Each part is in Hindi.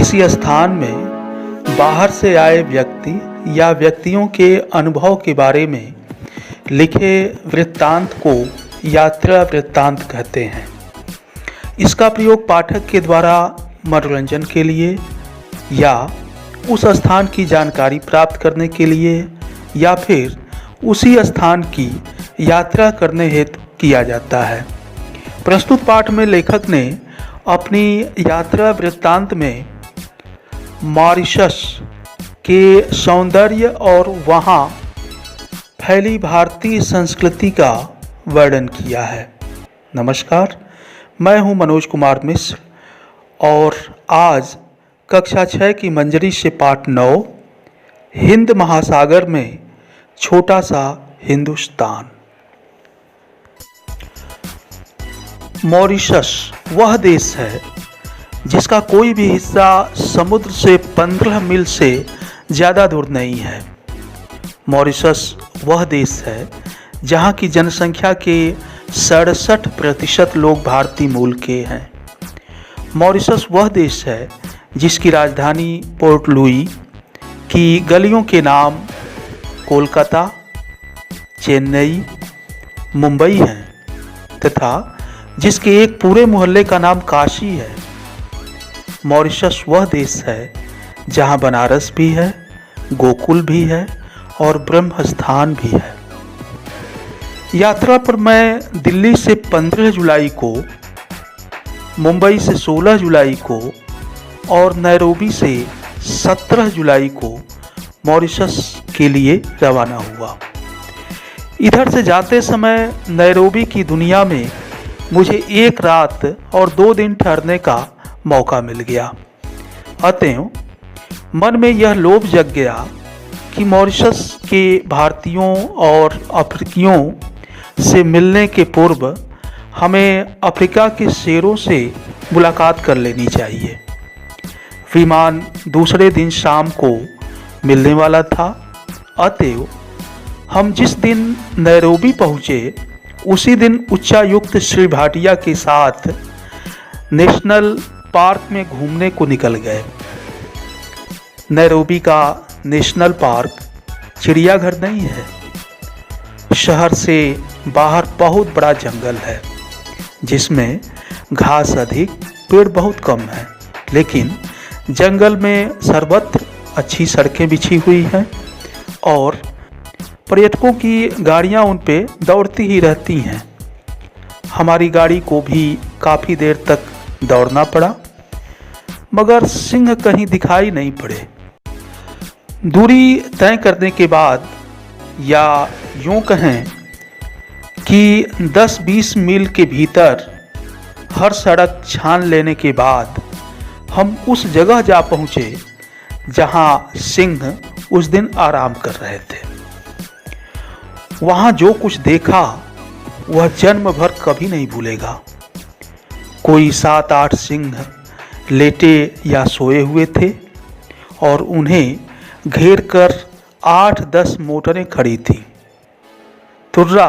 किसी स्थान में बाहर से आए व्यक्ति या व्यक्तियों के अनुभव के बारे में लिखे वृत्तांत को यात्रा वृत्तांत कहते हैं। इसका प्रयोग पाठक के द्वारा मनोरंजन के लिए या उस स्थान की जानकारी प्राप्त करने के लिए या फिर उसी स्थान की यात्रा करने हेतु किया जाता है। प्रस्तुत पाठ में लेखक ने अपनी यात्रा वृत्तांत में मॉरिशस के सौंदर्य और वहाँ फैली भारतीय संस्कृति का वर्णन किया है। नमस्कार, मैं हूँ मनोज कुमार मिश्र और आज कक्षा 6 की मंजरी से पाठ 9 हिंद महासागर में छोटा सा हिंदुस्तान। मॉरिशस वह देश है जिसका कोई भी हिस्सा समुद्र से 15 मील से ज़्यादा दूर नहीं है। मॉरिशस वह देश है जहाँ की जनसंख्या के 67% लोग भारतीय मूल के हैं। मॉरिशस वह देश है जिसकी राजधानी पोर्ट लुई की गलियों के नाम कोलकाता, चेन्नई, मुंबई हैं तथा जिसके एक पूरे मोहल्ले का नाम काशी है। मॉरिशस वह देश है जहां बनारस भी है, गोकुल भी है और ब्रह्म स्थान भी है। यात्रा पर मैं दिल्ली से 15 जुलाई को, मुंबई से 16 जुलाई को और नैरोबी से 17 जुलाई को मॉरिशस के लिए रवाना हुआ। इधर से जाते समय नैरोबी की दुनिया में मुझे एक रात और 2 दिन ठहरने का मौका मिल गया। अतएव मन में यह लोभ जग गया कि मॉरिशस के भारतीयों और अफ्रीकियों से मिलने के पूर्व हमें अफ्रीका के शेरों से मुलाकात कर लेनी चाहिए। विमान दूसरे दिन शाम को मिलने वाला था। अतएव हम जिस दिन नैरोबी पहुँचे उसी दिन उच्चायुक्त श्री भाटिया के साथ नेशनल पार्क में घूमने को निकल गए। नैरोबी का नेशनल पार्क चिड़ियाघर नहीं है। शहर से बाहर बहुत बड़ा जंगल है जिसमें घास अधिक, पेड़ बहुत कम है, लेकिन जंगल में सर्वत्र अच्छी सड़कें बिछी हुई हैं और पर्यटकों की गाड़ियां उन पे दौड़ती ही रहती हैं। हमारी गाड़ी को भी काफ़ी देर तक दौड़ना पड़ा मगर सिंह कहीं दिखाई नहीं पड़े। दूरी तय करने के बाद या यूं कहें कि 10-20 मील के भीतर हर सड़क छान लेने के बाद हम उस जगह जा पहुँचे जहां सिंह उस दिन आराम कर रहे थे। वहाँ जो कुछ देखा वह जन्म भर कभी नहीं भूलेगा। कोई 7-8 सिंह लेटे या सोए हुए थे और उन्हें घेर कर 8-10 मोटरें खड़ी थीं। तुर्रा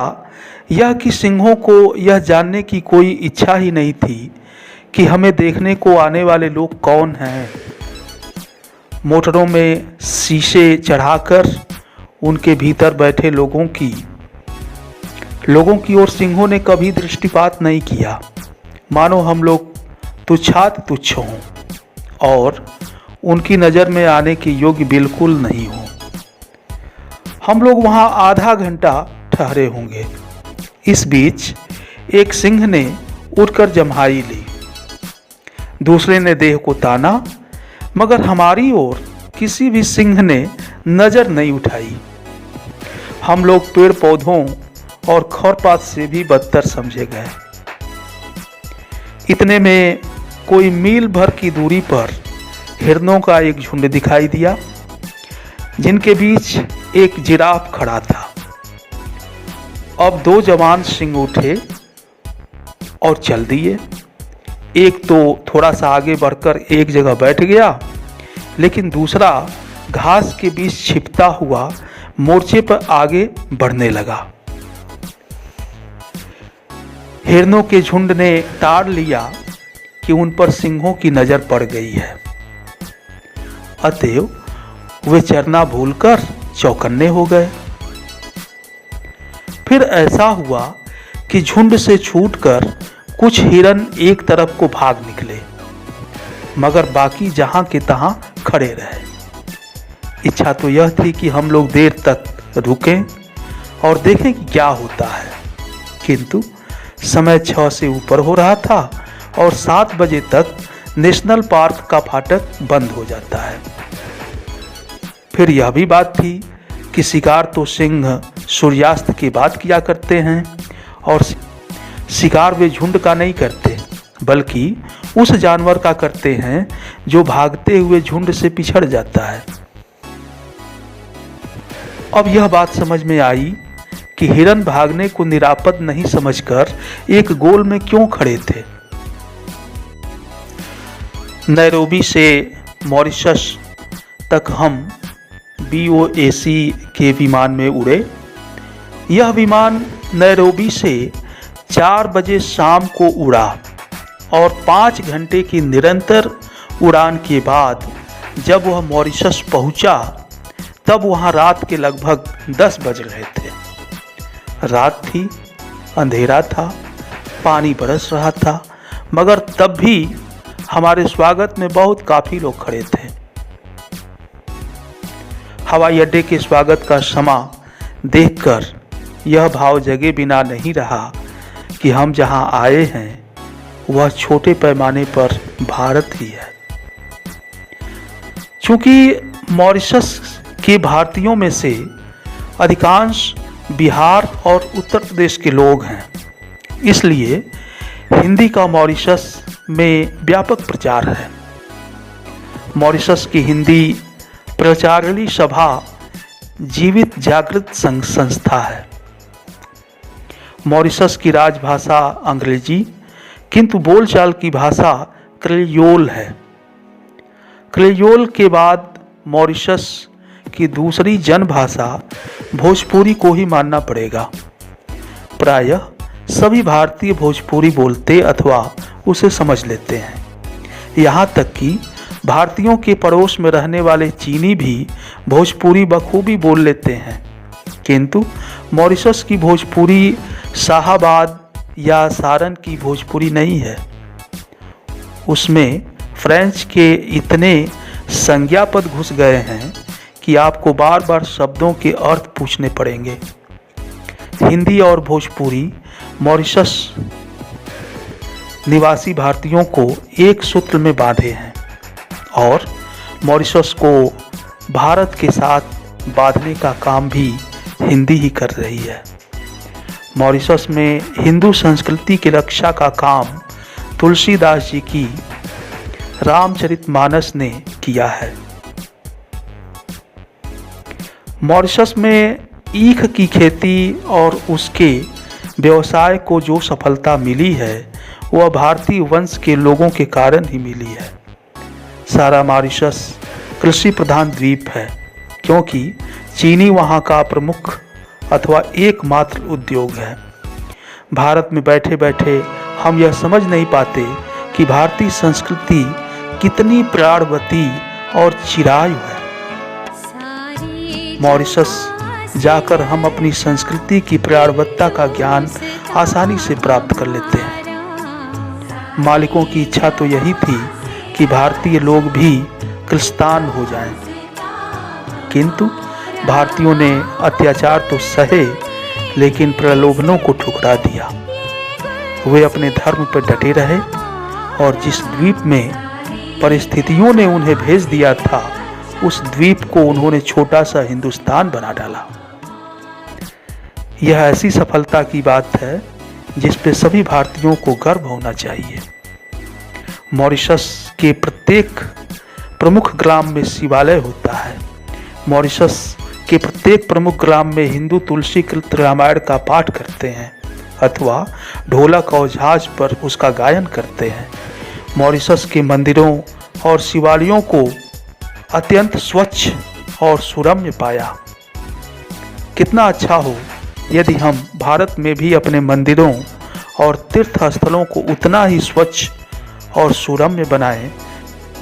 यह कि सिंहों को यह जानने की कोई इच्छा ही नहीं थी कि हमें देखने को आने वाले लोग कौन हैं। मोटरों में शीशे चढ़ाकर उनके भीतर बैठे लोगों की ओर सिंहों ने कभी दृष्टिपात नहीं किया, मानो हम लोग तुच्छात तुच्छ हों और उनकी नज़र में आने के योग्य बिल्कुल नहीं हों। हम लोग वहाँ आधा घंटा ठहरे होंगे। इस बीच एक सिंह ने उड़कर जम्हाई ली, दूसरे ने देह को ताना मगर हमारी ओर किसी भी सिंह ने नज़र नहीं उठाई। हम लोग पेड़ पौधों और खरपात से भी बदतर समझे गए। इतने में कोई मील भर की दूरी पर हिरणों का एक झुंड दिखाई दिया जिनके बीच एक जिराफ खड़ा था। अब 2 जवान सिंह उठे और चल दिए। एक तो थोड़ा सा आगे बढ़कर एक जगह बैठ गया, लेकिन दूसरा घास के बीच छिपता हुआ मोर्चे पर आगे बढ़ने लगा। हिरणों के झुंड ने ताड़ लिया कि उन पर सिंहों की नज़र पड़ गई है। अतएव वे चरना भूलकर चौकन्ने हो गए। फिर ऐसा हुआ कि झुंड से छूटकर कुछ हिरन एक तरफ को भाग निकले, मगर बाकी जहां के तहां खड़े रहे। इच्छा तो यह थी कि हम लोग देर तक रुकें और देखें कि क्या होता है, किंतु समय 6 से ऊपर हो रहा था और 7 बजे तक नेशनल पार्क का फाटक बंद हो जाता है। फिर यह भी बात थी कि शिकार तो सिंह सूर्यास्त के बाद किया करते हैं, और शिकार वे झुंड का नहीं करते बल्कि उस जानवर का करते हैं जो भागते हुए झुंड से पिछड़ जाता है। अब यह बात समझ में आई कि हिरन भागने को निरापद नहीं समझकर एक गोल में क्यों खड़े थे। नैरोबी से मॉरिशस तक हम BOAC के विमान में उड़े। यह विमान नैरोबी से 4 बजे शाम को उड़ा और 5 घंटे की निरंतर उड़ान के बाद जब वह मॉरिशस पहुंचा तब वहां रात के लगभग 10 बज रहे थे। रात थी, अंधेरा था, पानी बरस रहा था, मगर तब भी हमारे स्वागत में बहुत काफी लोग खड़े थे। हवाई अड्डे के स्वागत का समा देखकर यह भाव जगे बिना नहीं रहा कि हम जहां आए हैं वह छोटे पैमाने पर भारत ही है। चूंकि मॉरिशस के भारतीयों में से अधिकांश बिहार और उत्तर प्रदेश के लोग हैं, इसलिए हिंदी का मॉरिशस में व्यापक प्रचार है। मॉरिशस की हिंदी प्रचारणी सभा जीवित जागृत संस्था है। मॉरिशस की राजभाषा अंग्रेजी, किंतु बोलचाल की भाषा क्रेयोल है। क्रेयोल के बाद मॉरिशस की दूसरी जनभाषा भोजपुरी को ही मानना पड़ेगा। प्रायः सभी भारतीय भोजपुरी बोलते अथवा उसे समझ लेते हैं। यहाँ तक कि भारतीयों के पड़ोस में रहने वाले चीनी भी भोजपुरी बखूबी बोल लेते हैं, किंतु मॉरिशस की भोजपुरी शाहाबाद या सारन की भोजपुरी नहीं है। उसमें फ्रेंच के इतने संज्ञापद घुस गए हैं कि आपको बार बार शब्दों के अर्थ पूछने पड़ेंगे। हिंदी और भोजपुरी मॉरिशस निवासी भारतीयों को एक सूत्र में बांधे हैं और मॉरिशस को भारत के साथ बांधने का काम भी हिंदी ही कर रही है। मॉरिशस में हिंदू संस्कृति की रक्षा का काम तुलसीदास जी की रामचरितमानस ने किया है। मॉरिशस में ईख की खेती और उसके व्यवसाय को जो सफलता मिली है वह भारतीय वंश के लोगों के कारण ही मिली है। सारा मॉरिशस कृषि प्रधान द्वीप है, क्योंकि चीनी वहाँ का प्रमुख अथवा एकमात्र उद्योग है। भारत में बैठे बैठे हम यह समझ नहीं पाते कि भारतीय संस्कृति कितनी प्राणवती और चिरायु है। मॉरिशस जाकर हम अपनी संस्कृति की प्राणवत्ता का ज्ञान आसानी से प्राप्त कर लेते हैं। मालिकों की इच्छा तो यही थी कि भारतीय लोग भी क्रिस्तान हो जाएं, किंतु भारतीयों ने अत्याचार तो सहे लेकिन प्रलोभनों को ठुकरा दिया। वे अपने धर्म पर डटे रहे और जिस द्वीप में परिस्थितियों ने उन्हें भेज दिया था उस द्वीप को उन्होंने छोटा सा हिंदुस्तान बना डाला। यह ऐसी सफलता की बात है जिस पे सभी भारतीयों को गर्व होना चाहिए। मॉरिशस के प्रत्येक प्रमुख ग्राम में शिवालय होता है। मॉरिशस के प्रत्येक प्रमुख ग्राम में हिंदू तुलसीकृत रामायण का पाठ करते हैं अथवा ढोलक और झांझ पर उसका गायन करते हैं। मॉरिशस के मंदिरों और शिवालयों को अत्यंत स्वच्छ और सुरम्य पाया। कितना अच्छा हो यदि हम भारत में भी अपने मंदिरों और तीर्थ स्थलों को उतना ही स्वच्छ और सुरम्य बनाएं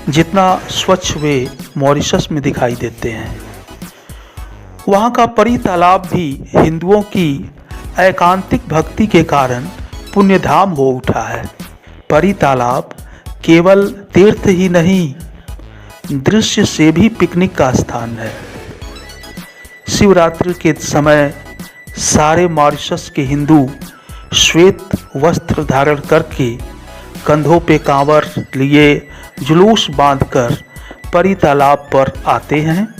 जितना स्वच्छ वे मॉरिशस में दिखाई देते हैं। वहाँ का परी तालाब भी हिंदुओं की एकांतिक भक्ति के कारण पुण्यधाम हो उठा है। परी तालाब केवल तीर्थ ही नहीं, दृश्य से भी पिकनिक का स्थान है। शिवरात्रि के समय सारे मॉरिशस के हिंदू श्वेत वस्त्र धारण करके कंधों पे कांवर लिए जुलूस बांधकर परी तालाब पर आते हैं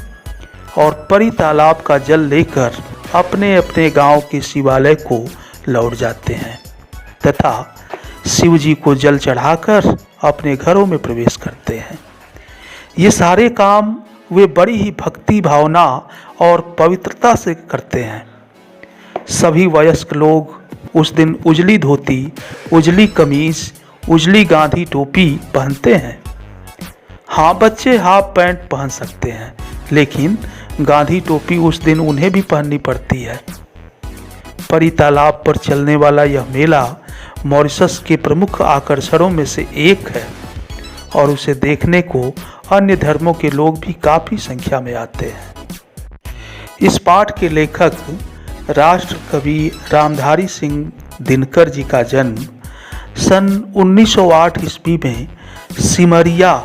और परी तालाब का जल लेकर अपने अपने गांव के शिवालय को लौट जाते हैं तथा शिव जी को जल चढ़ाकर अपने घरों में प्रवेश करते हैं। ये सारे काम वे बड़ी ही भक्ति भावना और पवित्रता से करते हैं। सभी वयस्क लोग उस दिन उजली धोती, उजली कमीज, उजली गांधी टोपी पहनते हैं। हाँ, बच्चे हाफ पैंट पहन सकते हैं, लेकिन गांधी टोपी उस दिन उन्हें भी पहननी पड़ती है। परी तालाब पर चलने वाला यह मेला मॉरिशस के प्रमुख आकर्षणों में से एक है और उसे देखने को अन्य धर्मों के लोग भी काफ़ी संख्या में आते हैं। इस पाठ के लेखक राष्ट्र कवि रामधारी सिंह दिनकर जी का जन्म सन 1908 ईस्वी में सिमरिया,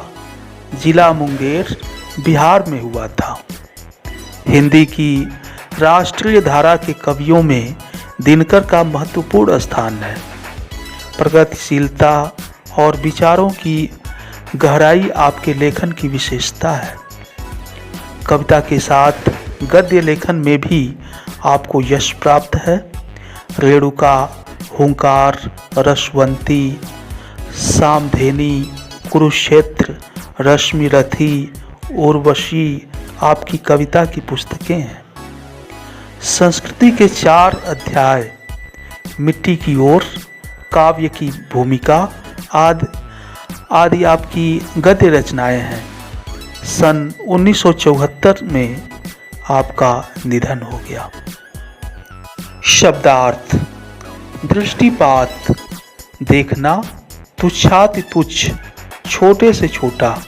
जिला मुंगेर, बिहार में हुआ था। हिंदी की राष्ट्रीय धारा के कवियों में दिनकर का महत्वपूर्ण स्थान है। प्रगतिशीलता और विचारों की गहराई आपके लेखन की विशेषता है। कविता के साथ गद्य लेखन में भी आपको यश प्राप्त है। रेणुका, हुंकार, रसवंती, सामधेनी, कुरुक्षेत्र, रश्मिरथी, उर्वशी आपकी कविता की पुस्तकें हैं। संस्कृति के 4 अध्याय, मिट्टी की ओर, काव्य की भूमिका आदि आपकी गद्य रचनाएं हैं। सन 1974 में आपका निधन हो गया। शब्दार्थ: दृष्टिपात, देखना, तुच्छाति तुच्छ, छोटे से छोटा,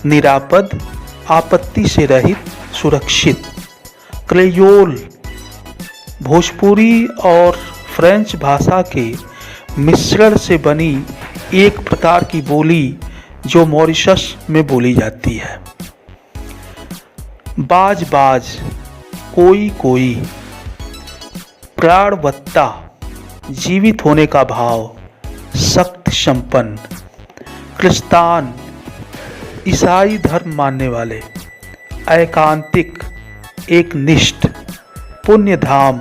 निरापद, आपत्ति से रहित, सुरक्षित। क्रेयोल भोजपुरी और फ्रेंच भाषा के मिश्रण से बनी एक प्रकार की बोली जो मॉरिशस में बोली जाती है। बाज बाज, कोई कोई, प्राणवत्ता, जीवित होने का भाव, सख्त संपन्न। क्रिस्तान, ईसाई धर्म मानने वाले। एकांतिक, एक निष्ठ। पुण्यधाम,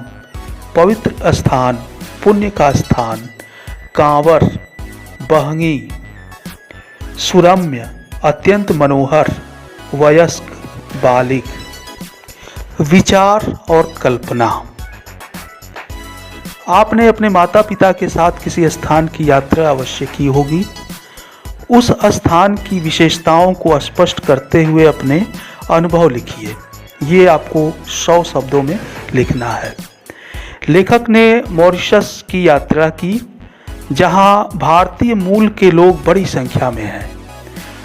पवित्र स्थान, पुण्य का स्थान। कांवर, बहंगी। सुरम्य, अत्यंत मनोहर, वयस्क, बालिग। विचार और कल्पना: आपने अपने माता पिता के साथ किसी स्थान की यात्रा अवश्य की होगी। उस स्थान की विशेषताओं को स्पष्ट करते हुए अपने अनुभव लिखिए। ये आपको 100 शब्दों में लिखना है। लेखक ने मॉरिशस की यात्रा की, जहां भारतीय मूल के लोग बड़ी संख्या में हैं।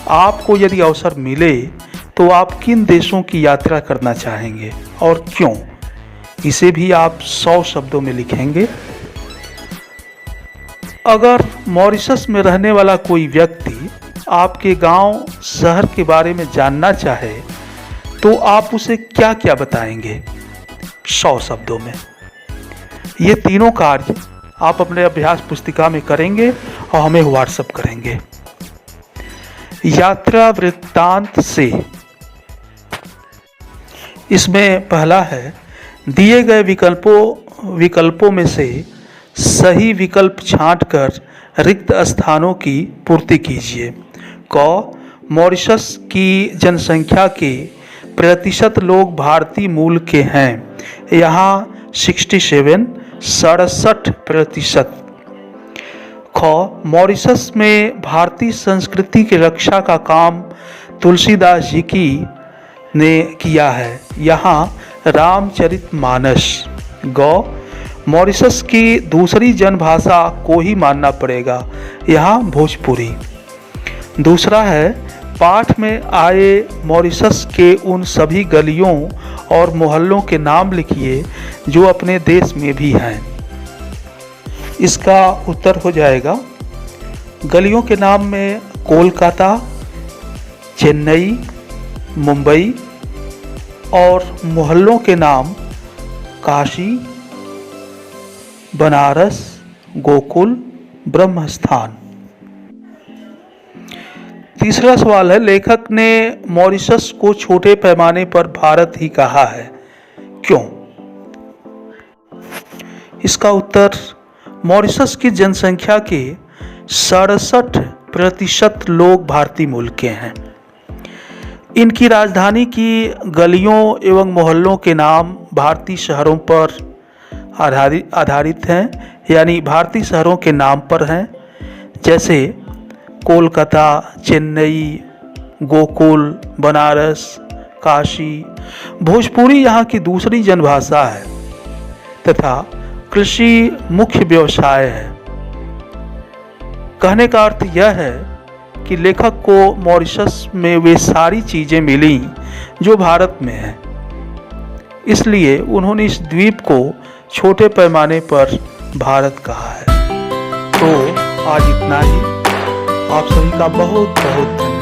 आपको यदि अवसर मिले तो आप किन देशों की यात्रा करना चाहेंगे और क्यों, इसे भी आप 100 शब्दों में लिखेंगे। अगर मॉरिशस में रहने वाला कोई व्यक्ति आपके गांव, शहर के बारे में जानना चाहे तो आप उसे क्या क्या बताएंगे 100 शब्दों में। ये तीनों कार्य आप अपने अभ्यास पुस्तिका में करेंगे और हमें व्हाट्सएप करेंगे। यात्रा वृत्तांत से, इसमें पहला है, दिए गए विकल्पों में से सही विकल्प छांटकर रिक्त स्थानों की पूर्ति कीजिए। क, मॉरिशस की जनसंख्या के प्रतिशत लोग भारतीय मूल के हैं। यहाँ 67% ख, मॉरिशस में भारतीय संस्कृति की रक्षा का काम तुलसीदास जी ने किया है। यहाँ रामचरितमानस। ग, मॉरिशस की दूसरी जनभाषा को ही मानना पड़ेगा। यहाँ भोजपुरी। दूसरा है, पाठ में आए मॉरिशस के उन सभी गलियों और मोहल्लों के नाम लिखिए जो अपने देश में भी हैं। इसका उत्तर हो जाएगा, गलियों के नाम में कोलकाता, चेन्नई, मुंबई और मोहल्लों के नाम काशी, बनारस, गोकुल, ब्रह्मस्थान। तीसरा सवाल है, लेखक ने मॉरिशस को छोटे पैमाने पर भारत ही कहा है, क्यों? इसका उत्तर, मॉरिशस की जनसंख्या के 67% लोग भारतीय मूल के हैं। इनकी राजधानी की गलियों एवं मोहल्लों के नाम भारतीय शहरों पर आधारित हैं, यानी भारतीय शहरों के नाम पर हैं, जैसे कोलकाता, चेन्नई, गोकुल, बनारस, काशी। भोजपुरी यहाँ की दूसरी जनभाषा है तथा कृषि मुख्य व्यवसाय है। कहने का अर्थ यह है कि लेखक को मॉरिशस में वे सारी चीज़ें मिली जो भारत में हैं, इसलिए उन्होंने इस द्वीप को छोटे पैमाने पर भारत कहा है। तो आज इतना ही। आप सभी का बहुत बहुत धन्यवाद।